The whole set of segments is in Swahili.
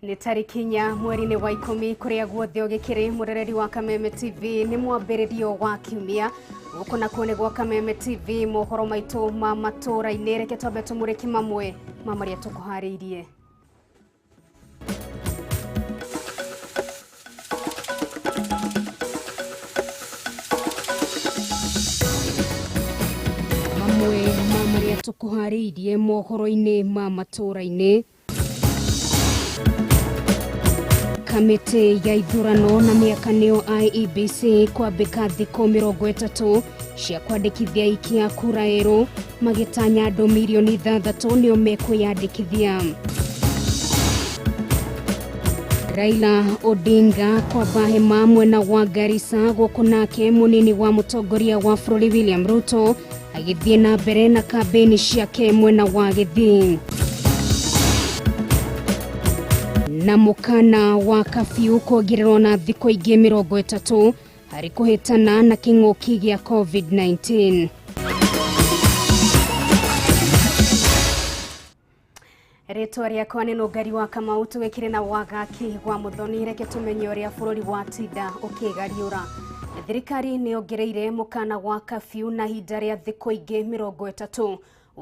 Ni tariki nya mweri-ini wa 10 kuria guothe ugikiri murereri wa Kameme TV ni mwambiririo wa kiumia guko na kone gwa Kameme TV mohoro maitu ma matura-ini reke twambe tumuriki mamwe mamaria tukuhariirie. Mamaria tukuhariirie mohoro-ini ma matura-ini. Kamete ya ithurano na miakanio IEBC kwambika thiko 30 cia kwandikithia ikia kura ero magitanya andu milioni 6 nio mekwiyandikithia. Raila Odinga kwamba hema mwena wa Garissa gukunake munini wa mutongoria wa bururi William Ruto agithie na mbere na kambeni ciake mwena wa Githii. Na mukana wa kafiu kuongererwo na thiko ingi 30 hari kuhitana na king'uki gia COVID-19. Ritwa riakwa ni Nungari wa Kamau tuwekire na wagaki wa muthoni reke tumenye uria bururi wa tinda ukigariura. Thirikari ni ongereire mukana wa kafiu na hinda ria thiko ingi 30.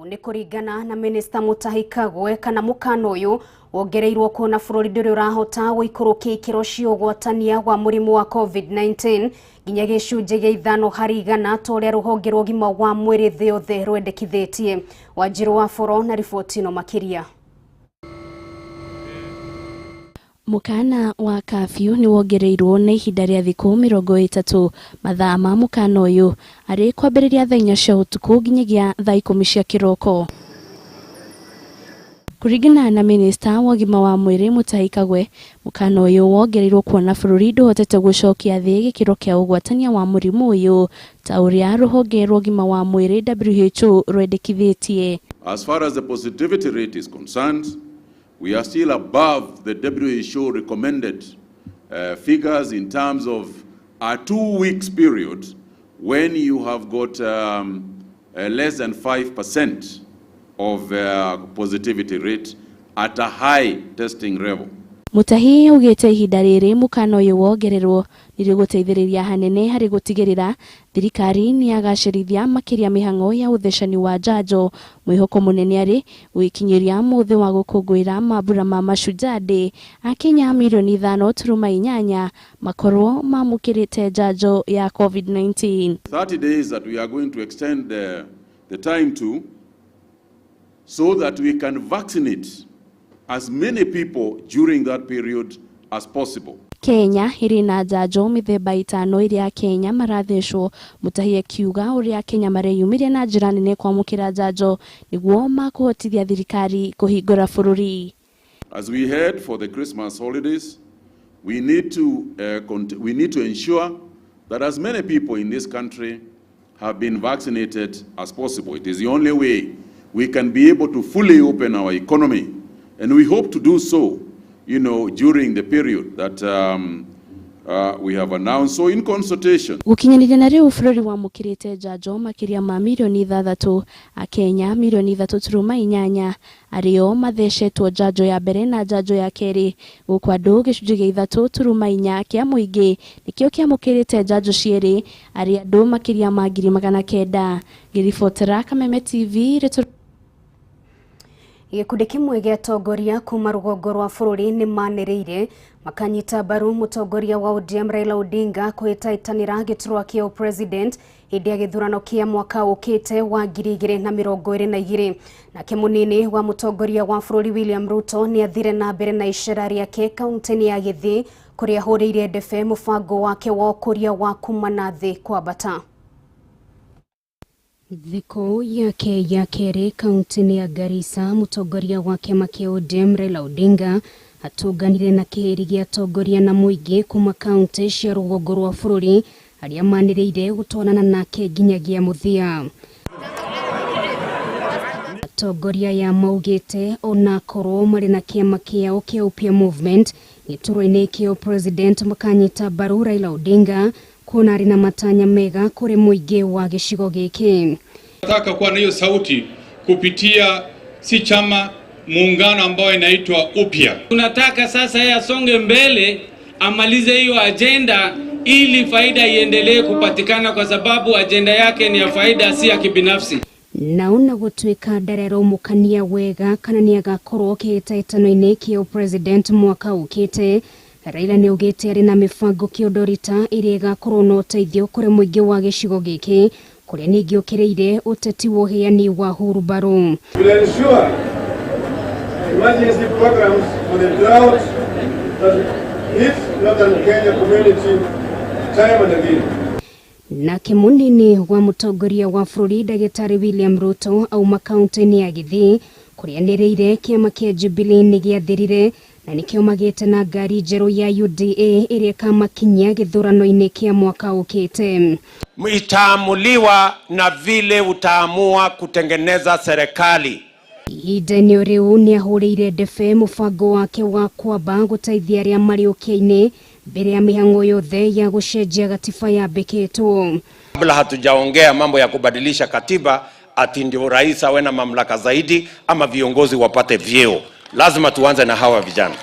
Ni kuringana na Minister Mutahi Kagwe kana mukano uyu wongereirwo kuona bururi nduri urahota guikurukia ikiro cia ugwatania wa murimu wa COVID-19 nginya gicunje gia 5% toria ruhonge rwa ugima wa mwiri thi yothe rwendekithitie. Wanjiru wa Foro na riboti no makiria. Mukana wa kafiu ni wongereirwo na ihinda ria thikũ 30 mathaa ma mukana uyu ari kwambĩrĩria thaa 4 cia utuku nginyagia thaa 10 cia kiroko. Kuringana na Minister wa ugima wa mwiri Mutahi Kagwe, mukana uyu wongereirwo kuona bururi nduhotete gucokia thi gikiro kia ugwatania wa murimu uyu ta uria ruhonge rwa ugima wa mwiri WHO rwendekithitie. As far as the positivity rate is concerned, we are still above the WHO recommended figures in terms of a 2 weeks period when you have got less than 5% of positivity rate at a high testing level. Mutahi ugite ihinda riri mukana uyu wongererwo niriguteithiriria hanene hari gutigirira thirikari ni agacirithia makiria mihang'o ya uthecani wa njanjo. Mwihoko munene ari wikinyiria muthi wa gukungwira mambura ma Mashujaa Day Akenya milioni 5.8 makorwo mamukirite njanjo ya COVID-19. 30 days that we are going to extend the time to so that we can vaccinate as many people during that period as possible. Kenya irina njanjo mithemba 5 iria Kenya marathecwo. Mutahi akiuga uria Kenya mareyumirie na njira nene kwamukira njanjo niguo makuhotithia thirikari kuhingura bururi. As we head for the Christmas holidays, we need to ensure that as many people in this country have been vaccinated as possible. It is the only way we can be able to fully open our economy, and we hope to do so, during the period that we have announced. So in consultation. Gukinyanira na riu bururi wa mukirite njanjo makiria ma milioni 6 Akenya milioni 3.8 ario mathecetwo njanjo ya mbere na njanjo ya keri guku andu gicunje gia 3.8 kia muingi nikio kia mukirite njanjo cieri ari andu makiria ma 900. Giribotera Kameme TV Gikundi kimwe gia tongoria kuma rugongo rwa bururi ni maniriire makanyita baru mutongoria wa ODM Raila Odinga kwitaitanira giturwa kia president hindi ya githurano kia mwaka ukite wa 2022 na kimunini wa mutongoria wa bururi William Ruto ni athire na mbere na icera riake kaunti ya Githii kuria huriire ndefe mubango wake wa kuria wa kumana thi kwambata. Thiko yake ya keri kaunti ya Garissa mutongoria wa kiama kia ODM Raila Odinga atuganire na kiheri gia tongoria na muingi kuma kaunti cia rugongo rwa bururi aria maniriire gutwarana nake nginyagia muthia. Tongoria ya maugite ona korwo mari na kiama kiao kia Upia Movement gituro-ini kia president makanyita baru Raila Odinga kuna ari na matanya mega kuri muingi wa gicigo giki. Nataka kuwa na hiyo sauti kupitia si chama muungano ambao inaitwa upya. Tunataka sasa yeye asonge mbele, amalize hiyo agenda ili faida iendelee kupatikana, kwa sababu agenda yake ni ya faida, si ya kibinafsi. Naona gutwika ndarero mukania wega kana ni agakorwo kihitaitano-ini kia president mwaka ukite. Raila ni ugite ari na mibango kiodorita iri igakorwo na uteithio kuri muingi wa gicigo giki kuria ningi ukireire uteti wa uheani wa hurubaro. Emergency programs for the drought that hit northern Kenya community time and again. Na kimunini wa mutongoria wa bururi Dagitari William Ruto au makaunti-ini ya Githii kuria nireire kiama kia Jubilee ni giathirire na nikio magite na ngari njeru ya UDA iria kamakinyia githurano-ini kia mwaka ukite. Itaamuliwa na vile utaamua kutengeneza serikali. Ihinda-inĩ rĩu nĩ ahũrĩire ndebe mũbango wake wa kwamba gũteithia arĩa marĩ ũkĩa-inĩ mbere ya mĩhang'o yothe ya gũcenjia katiba yambĩkĩtwo. Kabla hatujaongea mambo ya kubadilisha katiba ati ndio rais awe na mamlaka zaidi ama viongozi wapate vyeo, lazima tuanze na hawa vijana,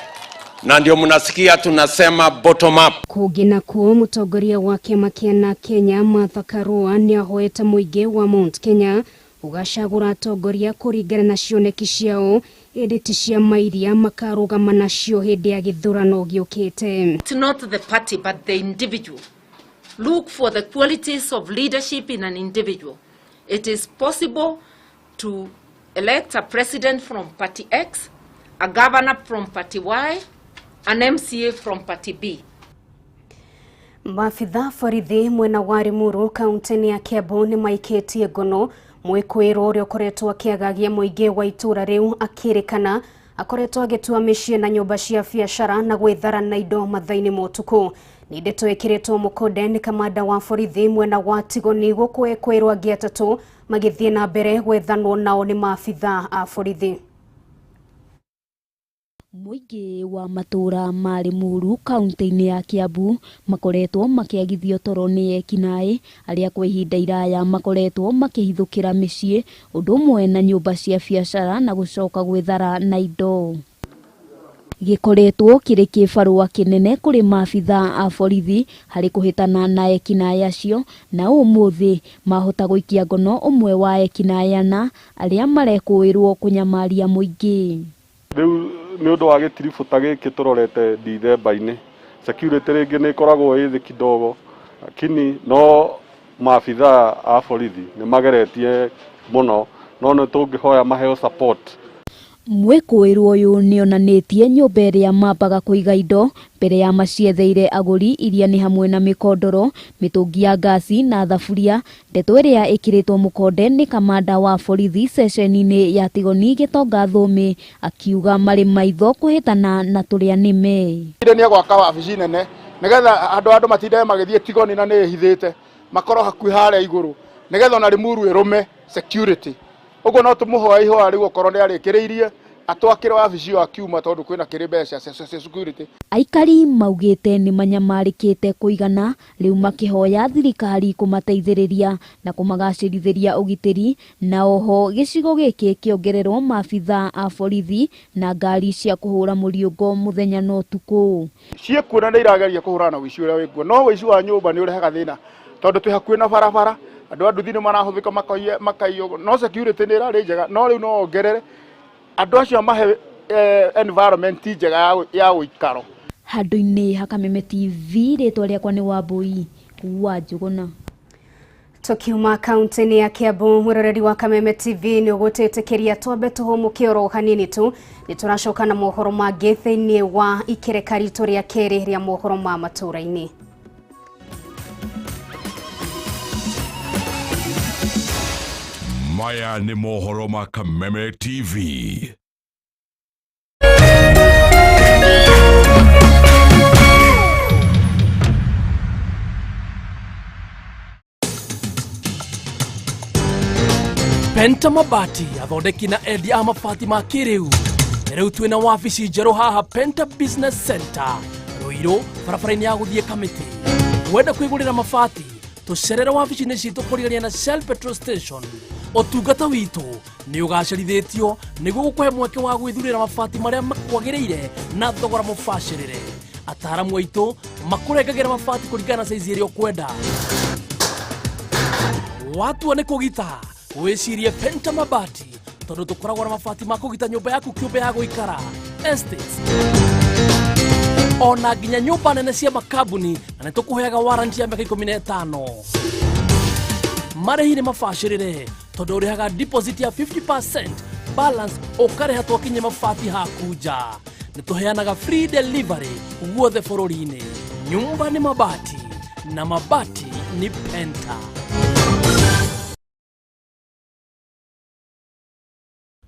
na ndio mnasikia tunasema bottom up. Kũngĩ nakuo mũtongoria wa kĩama kĩa Kenya Martha Karua nĩ ahoete mũingĩ wa Mount Kenya ugacagura atongoria kũringana na cioneki ciao ĩndĩ ti cia mairia makarũgama nacio hĩndĩ ya gĩthurano gĩũkĩte. It's not the party but the individual. Look for the qualities of leadership in an individual. It is possible to elect a president from party X, a governor from party Y, an MCA from party B. Maabitha borithi mwena wa Limuru kaunti-inĩ ya Kiambu nĩ maikĩtie ngono mwĩkũĩrwo ũrĩa ũkoretwo akĩagagia mũingĩ wa itũra rĩu akĩrĩkana akoretwo agĩtua mĩciĩ na nyũmba cia biacara na gwĩthara na indo mathaa-inĩ ma ũtukũ. Nĩ ndeto ĩkĩrĩtwo mũkonde nĩ kamanda wa borithi mwena wa Tigoni gũkũ ekwĩrwo angĩ atatũ magĩthiĩ na mbere gwethanwo nao nĩ maabitha a borithi. Muingi wa matura ma Limuru kaunti-inĩ ya Kiambu makoretwo makiagithio toro nĩ ekinaĩ arĩa kwa ihinda iraya makoretwo makĩhithũkĩra mĩciĩ ũndũ ũmwe na nyũmba cia biacara na gũcoka gwĩthara na indo. Gĩkoretwo kĩrĩ kĩbarũa kĩnene kũrĩ maabitha a borithi harĩ kũhĩtana na ekinaĩ acio, na ũmũthĩ mahota gũikia ngono ũmwe wa ekinaĩ ana arĩa marekũĩrwo kũnyamaria mũingĩ. Rĩu nĩ ũndũ wa gĩtiribũ ta gĩkĩ tũrorete December-inĩ, security rĩngĩ nĩ ĩkoragwo ĩ thĩ kidogo, lakini no maabitha a borithi nĩ mageretie mũno, no nĩ tũngĩhoya maheo support. Mwĩkũĩrwo ũyũ nĩonanĩtie nyũmba ĩrĩa mambaga kũiga indo mbere ya macietheire agũri iria nĩ hamwe na mĩkondoro, mĩtũngi ya ngasi na thaburia. Ndeto ĩrĩa ĩkĩrĩtwo mũkonde nĩ kamanda wa borithi ceceni-inĩ ya Tigoni Gĩtonga Thũmĩ akiuga marĩ maitho kũhĩtana na tũrĩa nĩme. Nĩ gwaka wabici nene nĩgetha andũ matindaga magĩthiĩ Tigoni na nĩ hithĩte makorwo hakuhĩ harĩa igũrũ nĩgetha ona Limuru ĩrũme security. Ugo no tumuhoya ihoya rĩu okorwo nĩ arĩkĩrĩirie atwakĩre wabici yo akiuma tondũ kwĩna kĩrĩ mbeca cia security. Aikari maugĩte nĩ manyamarĩkĩte kũigana, rĩu makĩhoya thirikari kũmateithĩrĩria na kũmagacĩrithĩria ũgitĩri, na oho gĩcigo gĩkĩ kĩongererwo maabitha a borithi na ngari cia kũhũra mũriũngo mũthenya na ũtukũ. Ciĩkuona nĩ irageria kũhũrana na ũici ũrĩa wĩkuo, no ũici wa nyũmba nĩ ũrehaga thĩna tondũ twĩ hakuhĩ na barabara, andũ a nduthi nĩ marahũthĩka makaiyo, no security nĩ ĩrarĩ njega, no rĩu no ongerere andũ acio mahe environment njega ya ũikaro. Handũ-inĩ ha Kameme TV, rĩtwa rĩakwa nĩ Wambui wa Njũgũna. Tukiuma kaunti-inĩ ya Kiambu, mwĩroreri wa Kameme TV nĩ ũgũtĩtĩkĩria twambe tũhũmũke oro hanini tu. Nĩ tũracoka na mohoro mangĩ thĩinĩ wa ikereka ritũ rĩa kerĩ rĩa mohoro ma matũra-inĩ. Maya ni mohoro ma Kameme TV. Penta Mabati athondeki na endia a mabati ma kĩrĩu. Rĩu twĩna wabici njerũ haha Penta Business Center, Ruiru, barabara-inĩ ya gũthiĩ Kamĩtĩ. Wenda kwĩgũrĩra mabati, tũcerere wabici-inĩ citũ kũrigania na Shell Petrol Station. Otungata witũ nĩ ũgacĩrithĩtio nĩguo gũkũhe mweke wa gwĩthurĩra mabati marĩa makwagĩrĩire na thogora mũbacĩrĩre. Ataaramu aitũ makũrengagĩra mabati kũringana na size ĩrĩa ũkwenda. Watua nĩ kũgita, wĩcirie Penta Mabati tondũ tũkoragwo na mabati ma kũgita nyũmba yaku kĩũmbe ya gũikara, estates, ona nginya nyũmba nene cia makambuni, na nĩ tũkũheaga warranty ya mĩaka 15. Marĩhi nĩ mabacĩrĩre tondũ ũrĩhaga deposit ya 50%, balance ũkarĩha twakinye mabati haku nja. Nĩ tũheanaga free delivery guothe bũrũri-inĩ. Nyũmba nĩ mabati na mabati ni Penta.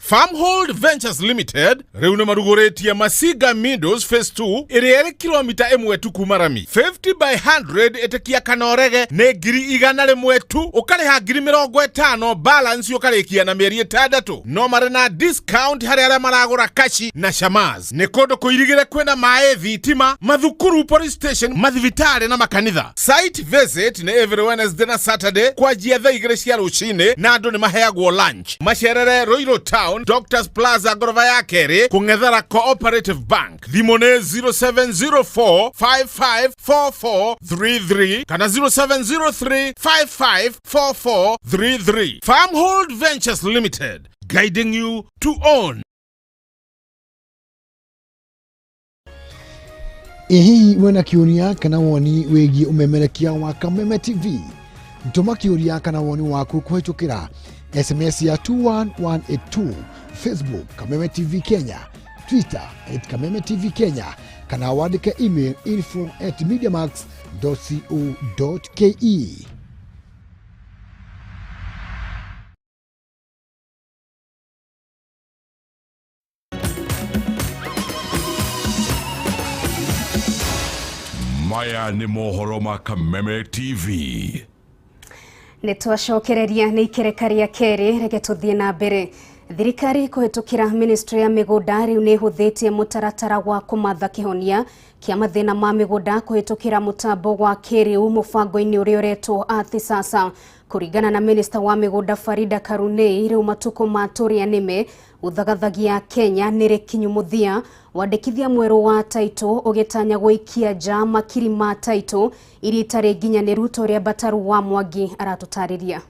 Farmhold Ventures Limited riu nĩ marugũrĩtie Masiga Meadows Phase 2 ĩrĩa ĩrĩ kilomita 1 tu kuma Rami. 50 by 100 ĩtĩkia kana ũrege nĩ 100,000 tu, ũkarĩha 50,000, balance ũkarĩkia na mĩeri 6. No marĩ na discount harĩ arĩa maragũra kashi na shamas. Nĩ kũndũ kũirigĩre kwĩna maĩ, thitima, mathukuru, police station, mathibitarĩ na makanitha. Site visit nĩ every Wednesday na Saturday kwanjia thaa 2 cia rũcinĩ na andũ nĩ maheagwo lunch. Macerere Royal Town, Doctors Plaza gorofa ya kerĩ, kũng'ethera Cooperative Bank. Thimũ nĩ 0704554433 kana 0703554433. Farmhold Ventures Limited, guiding you to own. Hihi wena kĩũria kana woni wĩgiĩ umemerekia wa Kameme TV? Ntũma kĩũria kana woni waku kũhĩtũkĩra SMS ya 21182, Facebook Kameme TV Kenya, Twitter @Kameme TV Kenya, kana wandike email info@mediamax.co.ke. Maya nĩ mohoro ma Kameme TV. Nĩtwacokereria nĩ ikereka rĩa kerĩ, reke tũthiĩ na mbere. Thirikari kũhĩtũkĩra ministry ya mĩgũnda rĩu nĩ ĩhũthĩtie mũtaratara wa kũmatha kĩhonia kĩa mathĩna ma mĩgũnda kũhĩtũkĩra mũtambo wa kĩrĩu mũbango-inĩ ũrĩa ũretwo Ardhi Sasa. Kũringana na minista wa mĩgũnda Farida Karunei, rĩu matukũ ma tũrĩa nĩme uthagathagia Kenya nĩrĩ kinyumuthia, wandĩkithia mwerũ wa taito ũgĩtanya gũikia nja makiri ma taito iria itarĩ nginyanĩru ta ũrĩa Bataru wa Mwangi aratũtarĩria.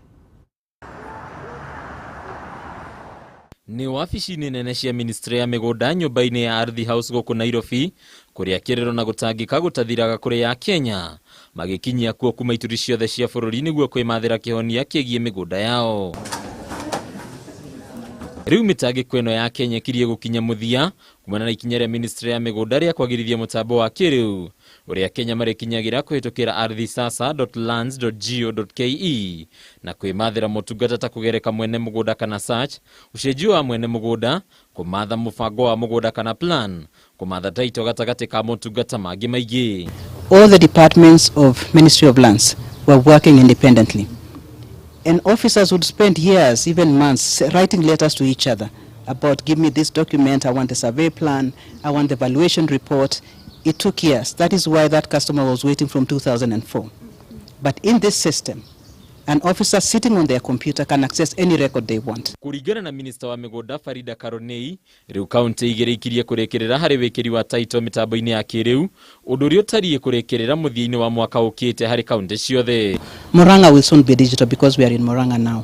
Nĩ wabici-inĩ nene cia ministry ya mĩgũnda nyũmba-inĩ ya Ardhi House gũkũ Nairobi, kũrĩa kĩrĩro na gũtangĩka gũtathiraga kũrĩ ya Kenya, magĩkinyia kuo kuma ituri ciothe cia bũrũri nĩguo kwĩmathĩra kĩhonia kĩgiĩ mĩgũnda yao. Rĩu mĩtangĩko ĩno ya Kenya ĩkirie gũkinya mũthia kumana na ikinya rĩa ministry ya mĩgũnda rĩa kwagĩrithia mũtambo wa kĩrĩu ũrĩa Kenya marĩkinyagĩra kũhĩtũkĩra ardhisasa.lands.go.ke na kwĩmathĩra motungata ta kũgereka mwene mũgũnda kana search, ũcenjio wa mwene mũgũnda, kũmatha mũbango wa mũgũnda kana plan, kũmatha taito gatagatĩ ka motungata mangĩ maingĩ. All the departments of Ministry of Lands were working independently. And officers would spend years, even months, writing letters to each other about, give me this document, I want the survey plan, I want the valuation report. It took years. That is why that customer was waiting from 2004. But in this system, an officer sitting on their computer can access any record they want. Kũringana na minister wa mĩgũnda Farida Karunei, rĩu kaunti igĩrĩ ikirie kũrekerera harĩ wĩkĩri wa taito mĩtambo-inĩ ya kĩrĩu, ũndũ ũrĩa ũtariĩ kũrekerera mũthia-inĩ wa mwaka ũkĩte harĩ kaunti ciothe. Murang'a will soon be digital because we are in Murang'a now.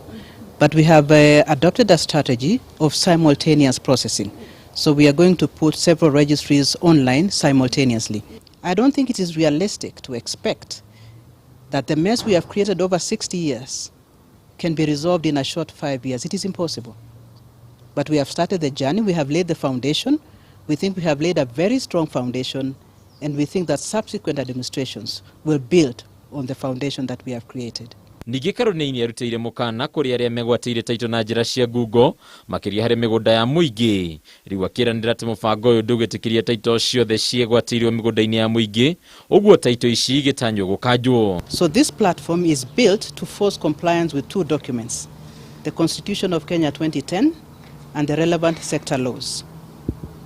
But we have adopted a strategy of simultaneous processing. So we are going to put several registries online simultaneously. I don't think it is realistic to expect that the mess we have created over 60 years can be resolved in a short 5 years. It is impossible. But we have started the journey, we have laid the foundation, we think we have laid a very strong foundation, and we think that subsequent administrations will build on the foundation that we have created. Ningĩ Karunei nĩarutĩire mũkana kũrĩ arĩa megwatĩire taito na njĩra cia Google makĩria harĩ mĩgũnda ya mũingĩ. Rĩu akĩranĩra atĩ mũbango ũyũ ndũgĩtĩkĩria taito ciothe ciegwatĩirwo mĩgũnda-inĩ ya mũingĩ, ũguo taito ici igĩtanywo gũkanjwo. So this platform is built to force compliance with two documents, the Constitution of Kenya 2010 and the relevant sector laws.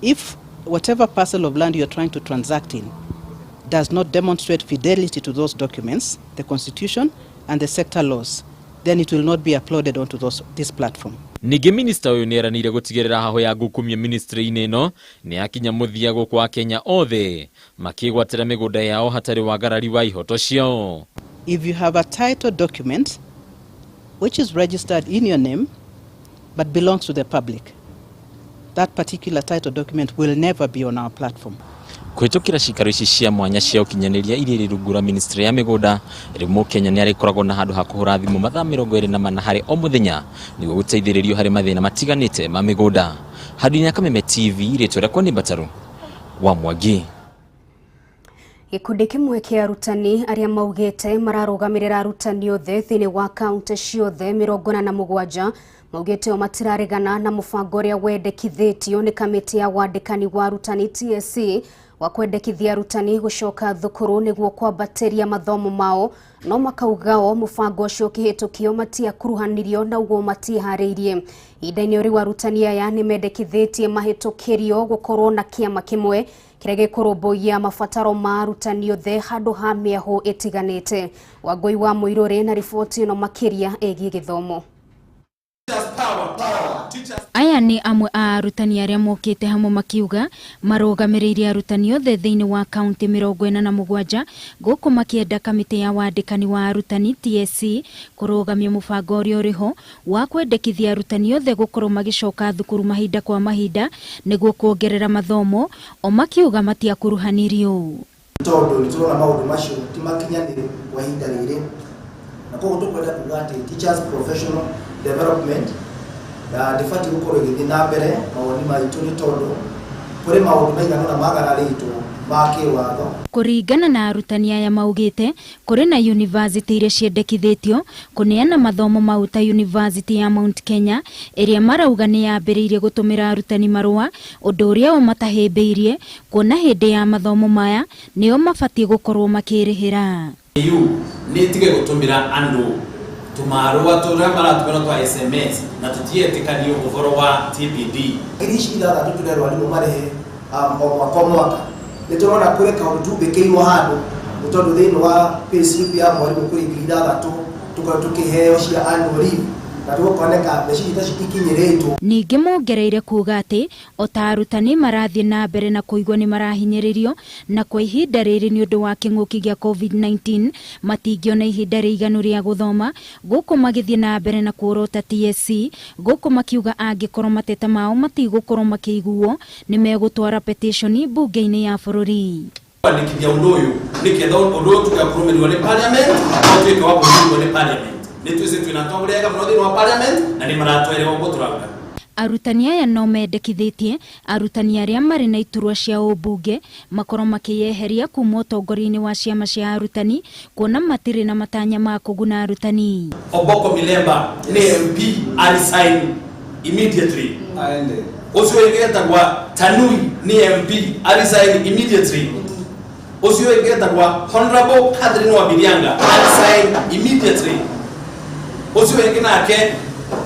If whatever parcel of land you are trying to transact in does not demonstrate fidelity to those documents, the Constitution and the sector laws, then it will not be uploaded onto this platform. Ningĩ minista ũyũ nĩ eranĩire gũtigĩrĩra haho ya ngukumia ministry-inĩ ĩno nĩ yakinya mũthia gũkũ Akenya othe makĩgwatĩra mĩgũnda yao hatarĩ wagarari wa ihoto ciao. If you have a title document which is registered in your name but belongs to the public, that particular title document will never be on our platform. Kũhĩtũkĩra cikaro ici cia mwanya cia ũkinyanĩria iria irĩ rungu rwa ministry ya mĩgũnda, rĩu Mũkenya nĩ arĩkoragwo na handũ ha kũhũra thimũ mathaa 24 harĩ o mũthenya nĩguo gũteithĩrĩrio harĩ mathĩna matiganĩte ma mĩgũnda. Handũ-inĩ ya Kameme TV, rĩtwa rĩakwa nĩ Mbataru wa Mwangi. Gĩkundi kĩmwe kĩa arutani arĩa maugĩte mararũgamĩrĩra arutani othe thĩinĩ wa kaunti ciothe 47 maugĩte o matiraregana na mũbango ũrĩa wendekithĩtio nĩ kamĩtĩ ya wandĩkani wa arutani TSC wa kwendekithia arutani gũcoka thukuru nĩguo kwambatĩria mathomo mao, no makauga o mũbango ũcio ũkĩhĩtũkio matiakuruhanirio na ũguo matiharĩirie. Ihinda-inĩ rĩu arutani aya nĩ mendekithĩtie mahĩtũkĩrio gũkorwo na kĩama kĩmwe kĩrĩa gĩkũrũmbũiya mabataro ma arutani othe handũ ha mĩahũ ĩtiganĩte. Wangui wa Mũirũrĩ na riboti ĩno makĩria ĩgiĩ gĩthomo. Aya ni amwe a arutani arĩa mokĩte hamwe makiuga marũgamĩrĩire arutani othe thĩinĩ wa kaunti 47 gũkũ makĩenda kamĩtĩ ya wandĩkani wa arutani TSC kũrũgamia mũbango ũrĩa ũrĩho wa kwendekithia arutani othe gũkorwo magĩcoka thukuru mahinda kwa mahinda nĩguo kuongerera mathomo, o makiuga matiakuruhanirio. Tondũ nĩ tũrona maũndũ macio ti makinyanĩru kwa ihinda rĩrĩ, na koguo tũkwenda kuuga atĩ teachers professional development ndibatiĩ gũkorwo ĩgĩthiĩ na mbere mawoni maitũ nĩ tondũ kũrĩ maũndũ maigana ũna magararĩtwo ma kĩwatho. Kũringana na arutani aya maugĩte kũrĩ na yunivasĩtĩ iria ciendekithĩtio kũneana mathomo mau ta yunivasĩtĩ ya Mount Kenya ĩrĩa marauga nĩ yambĩrĩirie gũtũmĩra arutani marũa, ũndũ ũrĩa o matahĩmbĩirie kuona hĩndĩ ya mathomo maya nĩo mabatiĩ gũkorwo makĩrĩhĩra. Nĩ tige gũtũmĩra andũ tumarũa tũrĩa maratũmĩra twa SMS na tũtietĩkanio ũhoro wa TPD. Ici ithathatũ tũrerwo arimũ marĩhe o mwaka. Nĩ tũrona kũrĩ kaũndũ tumbĩkĩirwo handũ nĩ tondũ thĩinĩ wa payslip ya mwarimũ kũrĩ ngiri ithathatũ tũkorwo tũkĩheo cia annual leave na tũkoneka mbeca ici itikinyĩrĩtwo. Ningĩ mongereire kuuga atĩ o ta arutani marathiĩ na mbere na kũigua nĩ marahinyĩrĩrio na kwa ihinda rĩrĩ nĩ ũndũ wa kĩng'ũki gĩa COVID-19 matingĩona ihinda rĩiganu rĩa gũthoma, gũkũ magĩthiĩ na mbere na kuorota TSC, gũkũ makiuga angĩkorwo mateta mao matigũkorwo makĩiguo nĩ megũtwara petition mbunge-inĩ ya bũrũri. Kwandĩkithia ũndũ ũyũ nĩgetha ũndũ ũyũ tũgakũrũmĩrĩrwo nĩ parliament na ũtuĩke wa kũrũmĩrĩrwo nĩ parliament. Arutani aya no mendekithĩtie arutani arĩa marĩ na iturwa cia ũmbunge makorwo makĩyeheria kuma ũtongoria-inĩ wa ciama cia arutani kuona matirĩ na matanya ma kũguna arutani. Oboko Milemba nĩ MP resign immediately. Ũcio ũngĩetagwa Tanui nĩ MP resign immediately. Ũcio ũngĩetagwa Honorable Catherine Wabirianga resign immediately. Ucio wengi nake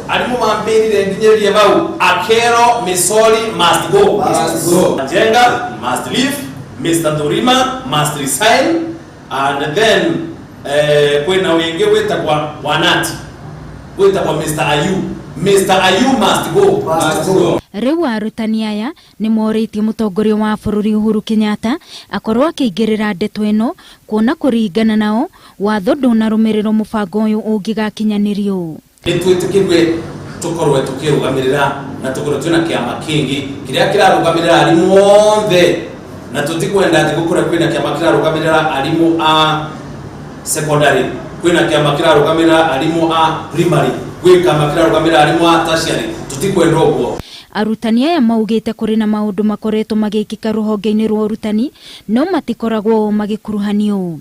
arimu mambirire nginyĩrĩrie bau Akero Misori must go. Jenga must leave, Mr. Dorima must resign, and then kwena wengi wetagwa Wanati wetagwa Mr. Ayu must go. Rĩu arutani aya nĩ morĩtie mũtongoria wa bũrũri Uhuru Kenyatta akorwo akĩingĩrĩra ndeto ĩno kuona kũringana nao watho ndũnarũmĩrĩrwo mũbango ũyũ ũngĩgakinyanĩrio. Nĩ twĩtĩkĩrwe tũkorwo tũkĩrũgamĩrĩra na tũkorwo twĩna kĩama kĩngĩ kĩrĩa kĩrarũgamĩrĩra arimũ othe, na tũtikwenda atĩ gũkorwo kwĩna kĩama kĩrarũgamĩrĩra arimũ a secondary, kwĩna kĩama kĩrarũgamĩrĩra arimũ a primary, kwĩna kĩama kĩrarũgamĩrĩra arimũ a tertiary. Tũtikwenda ũguo. Arutani aya maugĩte kũrĩ na maũndũ makoretwo magĩkĩka rũhonge-inĩ rwa ũrutani no matikoragwo magĩkuruhanio.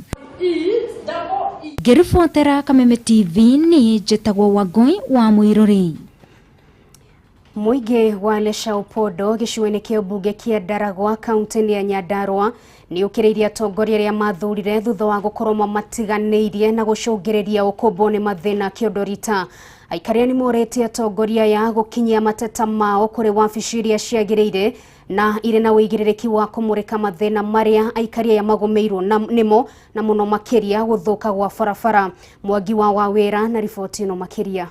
Ngĩribotera Kameme TV nĩ njĩtagwo Wangui wa Mũirũrĩ. Mũingĩ wa Leshaopodo gĩcigo-inĩ kĩa ũmbunge kĩa Ndaragwa kaunti-inĩ ya Nyandarua nĩ ũkĩrĩirie atongoria arĩa mathurire thutha wa gũkorwo matiganĩirie na gũcũngĩrĩria ũkombo nĩ mathĩna kĩondorita. Aikaria nĩ morĩtie atongoria ya gũkinyia mateta mao kũrĩ wabici iria ciagĩrĩire na irĩ na ũigĩrĩrĩki wa kũmũrĩka mathĩna marĩa aikaria ya magũmĩirwo nĩmo na mũno makĩria gũthũka gwa barabara. Mwangi wa wĩra na riboti ĩno makĩria.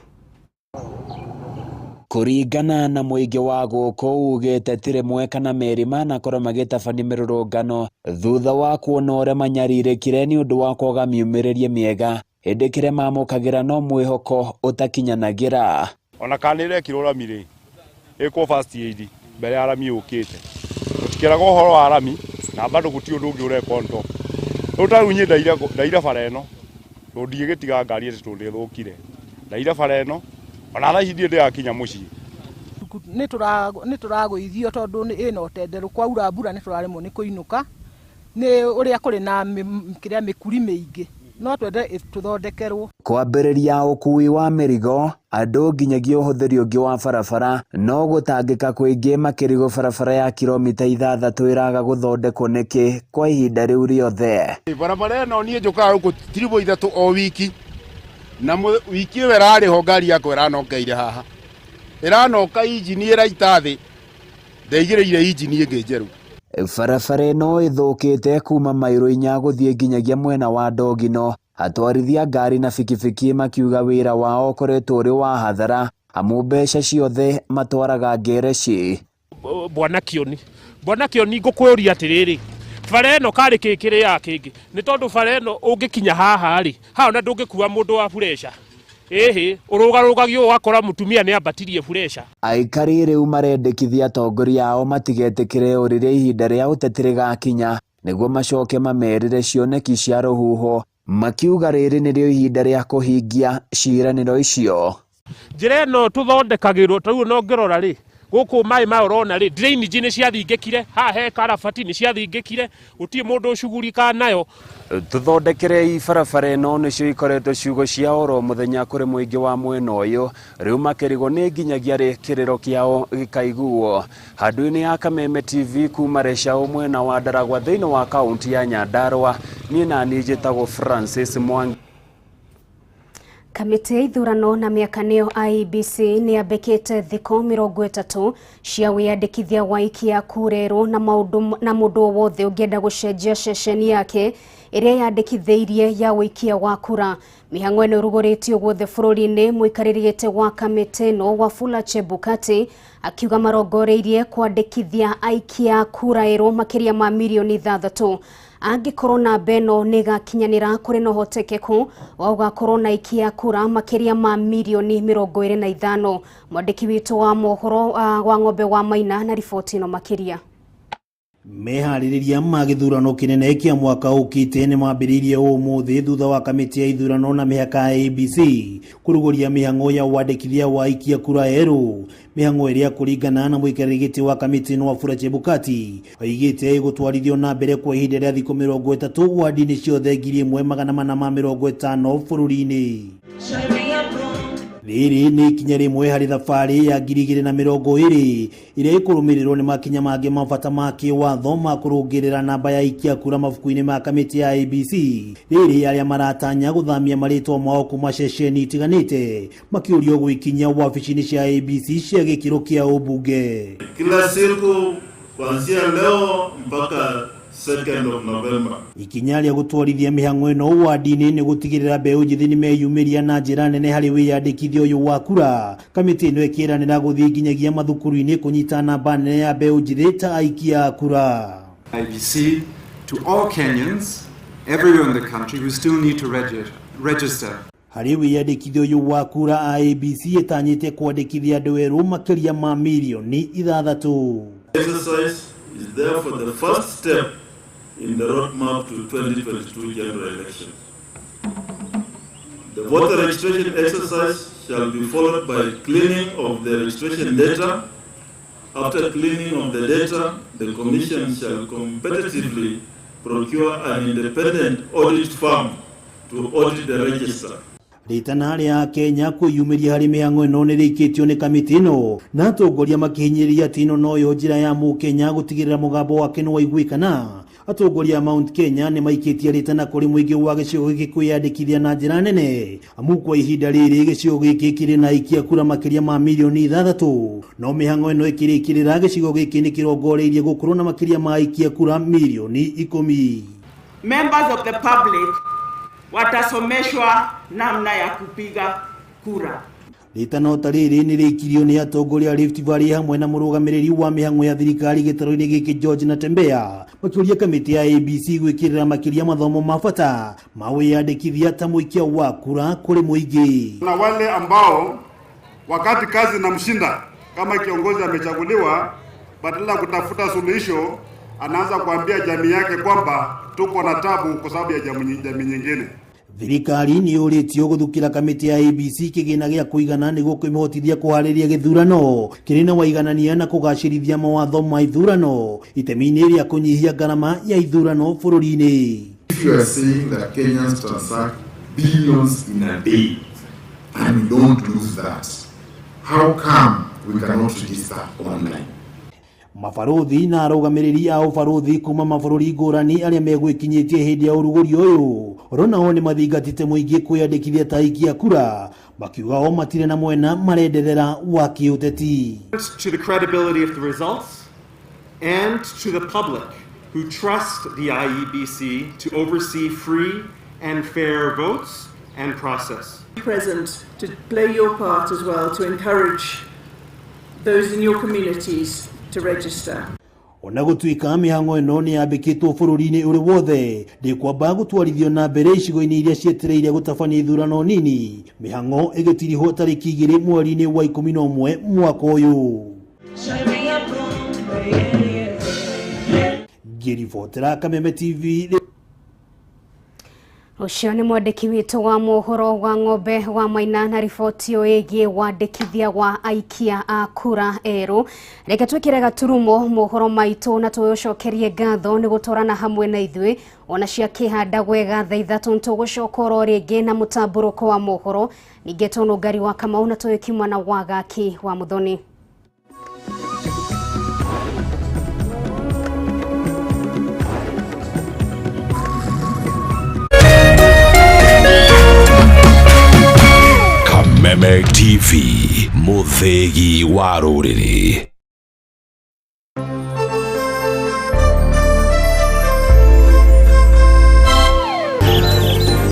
Kuringana na muingi wa guku ugite tire mweka na meri manakorwo magitabania mirurungano thutha wa kuona uria manyaririkire ni undu wa kwaga miumiririe miega hindi kiria mamukagira no mwihoko utakinyanagira. Ona kanire kirorami iko first aid mbere ya arami ukite utikiraga uhoro wa arami na bado guti undu ungi ureko ndo utarunye ndaira fareno ndie gitiga ngari ati tunde thukire ndaira fareno ona tha hindi ndi akinya mucii ni turagũithio tondu ni ino ũtenderũ kwaura mbura ni turaremwo ni kuinuka ni uria kuri na kiria mikuri miingi no twende tuthondekerwo. Kwambĩrĩria ũkui wa mĩrigo andũ nginyagia ũhũthĩri ũngĩ wa barabara no gũtangĩka kwĩngĩ makĩrigwo barabara ya kilomita 6 ĩraga gũthondekwo nĩkĩ kwa ihinda rĩu rĩothe. Barabara ĩno niĩ njũkaga gũkũ tiribo 3 o wiki na wiki ĩyo ĩrarĩho ngari yakwa ĩranokeire haha ĩranoka injini ĩraita thĩ ndaigĩrĩire injini ĩngĩ njerũ. Barabara ĩno ĩthũkĩte kuma mairo 4 gũthiĩ nginyagia mwena wa Ndogino. Atwarithia ngari na bikibiki makiuga wĩra wao ũkoretwo ũrĩ wa hathara amu mbeca ciothe matwaraga ngereci. Bwana Kioni ngũkwĩũria atĩrĩrĩ bara ĩno karĩ kĩkĩrĩ ya kĩngĩ nĩ tondũ bara ĩno ũngĩkinya haha rĩ haha ona ndũngĩkua mũndũ wa puresha urugarugagio wakora mutumia ni ambatirie puresha. Aikari rĩu marendekithia atongoria ao matigetikire ũrĩrĩa ihinda rĩa ũteti rĩgakinya nĩguo macoke mamerire cioneki cia rũhuho makiuga rĩrĩ nĩrĩo ihinda rĩa kũhingia ciĩranĩro icio. Njĩra ĩno tũthondekagĩrwo tarĩu no ngĩrora rĩ gũkũ maĩ ma ũrona rĩ drainage nĩ ciathingĩkire haha he karabati nĩ ciathingĩkire gũtirĩ mũndũ ũcugurika nayo. Tuthondekere barabara ĩno nĩcio ikoretwo ciugo cia oro mũthenya kũrĩ mũingĩ wa mwena ũyũ rĩu makĩrigwo nĩ nginyagia kĩrĩro kĩao gĩkaiguo. Handũ-inĩ ya Kameme TV kuma Reshaũ mwena wa Ndaragwa thĩinĩ wa kaunti ya Nyandarua niĩ nani njĩtagwo Francis Mwangi. Kamĩtĩ ya ithurano na mĩakanio IEBC nĩ yambĩkĩte thikũ 30 cia wĩyandĩkithia wa ikia kurero na mũndũ wothe ũngĩenda gũcenjia ceceni yake ĩrĩa yandĩkithĩirie ya wĩikia wa kura. Mĩhang'o ĩno ĩrugũrĩtio guothe bũrũri-inĩ. Mũikarĩri gĩtĩ wa kamĩtĩ ĩno Wafula Chebukati akiuga marongoreirie kwandĩkithia aikia kura erũ makĩria ma milioni 6. Angĩkorwo namba ĩno nĩ ĩgakinyanĩra kũrĩ na ũhotekeku wa gũgakorwo na aikia kura makĩria ma milioni 25. Mwandĩki witũ wa mohoro wa Ng'ombe wa Maina na riboti ĩno makĩria. Meharĩrĩria ma gĩthurano kĩnene kĩa mwaka ũkĩte nĩ mambĩrĩirie ũmũthĩ thutha wa kamĩtĩ ya ithurano na mĩhaka ya IEBC kũrugũria mĩhang'o ya wandĩkithia wa aikia kura erũ. Mĩhang'o ĩrĩa kũringana na mũikarĩri gĩtĩ wa kamĩtĩ ĩno Wafula Chebukati oigĩte gũtwarithio na mbere kwa ihinda rĩa thikũ 30 wadi-inĩ ciothe 1450 bũrũri-inĩ. Rĩrĩ nĩ ikinya rĩmwe harĩ thabarĩ ya 2020 ĩrĩa ĩkũrũmĩrĩrwo nĩ makinya mangĩ mabata ma kĩwatho ma kũrũngĩrĩra namba ya aikia kura mabuku-inĩ ma kamĩtĩ ya IEBC. Rĩrĩ arĩa maratanya gũthamia marĩtwa mao kuma ceceni itiganĩte makĩũrio gwĩkinya wabici-inĩ cia IEBC cia gĩkĩro kĩa ũmbunge. Kila siku kuanzia leo mpaka 2nd of November. Ikinya rĩa gũtwarithia mĩhang'o ĩno wadi-inĩ nĩ gũtigĩrĩra mbeũ njĩthĩ nĩ meyumĩria na njĩra nene harĩ wĩyandĩkithia ũyũ wa kura. Kamĩtĩ ĩno ĩkĩranĩra gũthiĩ nginyagia mathukuru-inĩ kũnyita namba nene ya mbeũ njĩthĩ ta aikia kura. IEBC to all Kenyans everywhere in the country who still need to register. Harĩ wĩyandĩkithia ũyũ wa kura IEBC ĩtanyĩte kwandĩkithia andũ erũ makĩria ma milioni 6. Exercise is therefore the first step in the roadmap to 2022 general elections. The voter registration exercise shall be followed by cleaning of the registration data. After cleaning of the data, the Commission shall competitively procure an independent audit firm to audit the register. Ritana rĩa Kenya kwĩyumĩria harĩ mĩhang'o ĩno nĩ rĩkĩtio nĩ kamĩtĩ ĩno na atongoria makĩhinyĩrĩria atĩ ĩno noyo njĩra ya mũkenya gũtigĩrĩra mũgambo wake nĩ waiguĩkana. Atongoria Mount Kenya nĩ maikĩtie ritana kũrĩ mũingĩ wa gĩcigo gĩkĩ kwĩyandĩkithia na njĩra nene amu kwa ihinda rĩrĩ gĩcigo gĩkĩ kĩrĩ na aikia kura makĩria ma milioni 6. No mĩhang'o ĩno ĩkĩrĩkĩrĩra gĩcigo gĩkĩ nĩ kĩrongoreirie gũkorwo na makĩria ma aikia kura milioni 10. Members of the public watasomeshwa namna ya kupiga kura. ritano tariri ni rikirio ni atongoria Rift Valley hamwe na murugamiriri wa mihango ya thirikari gitaro-ini giki George Natembea makiuria kamiti ya ABC gwikirira makiria mathomo mabata mawiyandikithia ta muikia wa kura kuri muingi. Na wale ambao wakati kazi na mshinda kama kiongozi amechaguliwa, badala ya kutafuta suluhisho anaanza kuambia jamii yake kwamba tuko na tabu kwa sababu ya jamii nyingine. Thirikari ni yuritio guthukira kamiti ya ABC kigina gia kuigana niguo kwimotithia kuhariria githurano kirina waiganania na kugacirithia mawatho ma ithurano itemi-ini ria kunyihia garama ya ithurano bururi-ini. If you are saying that Kenyans transact billions in a day and we don't lose that, how come we cannot register online? Mabarothi na arugamiriri a ubarothi kuma mabururi ngurani aria megwikinyitie hindi ya uruguri uyu ronao ni mathingatite muingi kwiyandikithia ta aikia kura makiuga o matire na mwena marenderera wa kiuteti. To the credibility of the results and to the public who trust the IEBC to oversee free and fair votes and process. Present to play your part as well to encourage those in your communities to register. Ona gutuika mihango ino ni yambikitwo bururi-ini uri wothe ndikwamba gutwarithio na mbere icigo-ini iria cietereire gutabania ithurano nini mihango igitirihwo tariki 2 mweri-ini wa 11 mwaka uyu. Ngiribotera Kameme TV. Ucio ni mwandiki witu wa mohoro wa ng'ombe wa Maina na riboti oigie wandikithia wa aikia a kura eru. Reke twikire gaturumo mohoro maitu na tuyocokerie ngatho ni gutorana hamwe na ithui ona cia kihanda gwega thaa 3 tugucokora ringi na mutamburuko wa mohoro ningeto Nungari wa Kamau na tuyikimwa na wagaki wa Muthoni. Kameme TV, muthegi wa ruriri.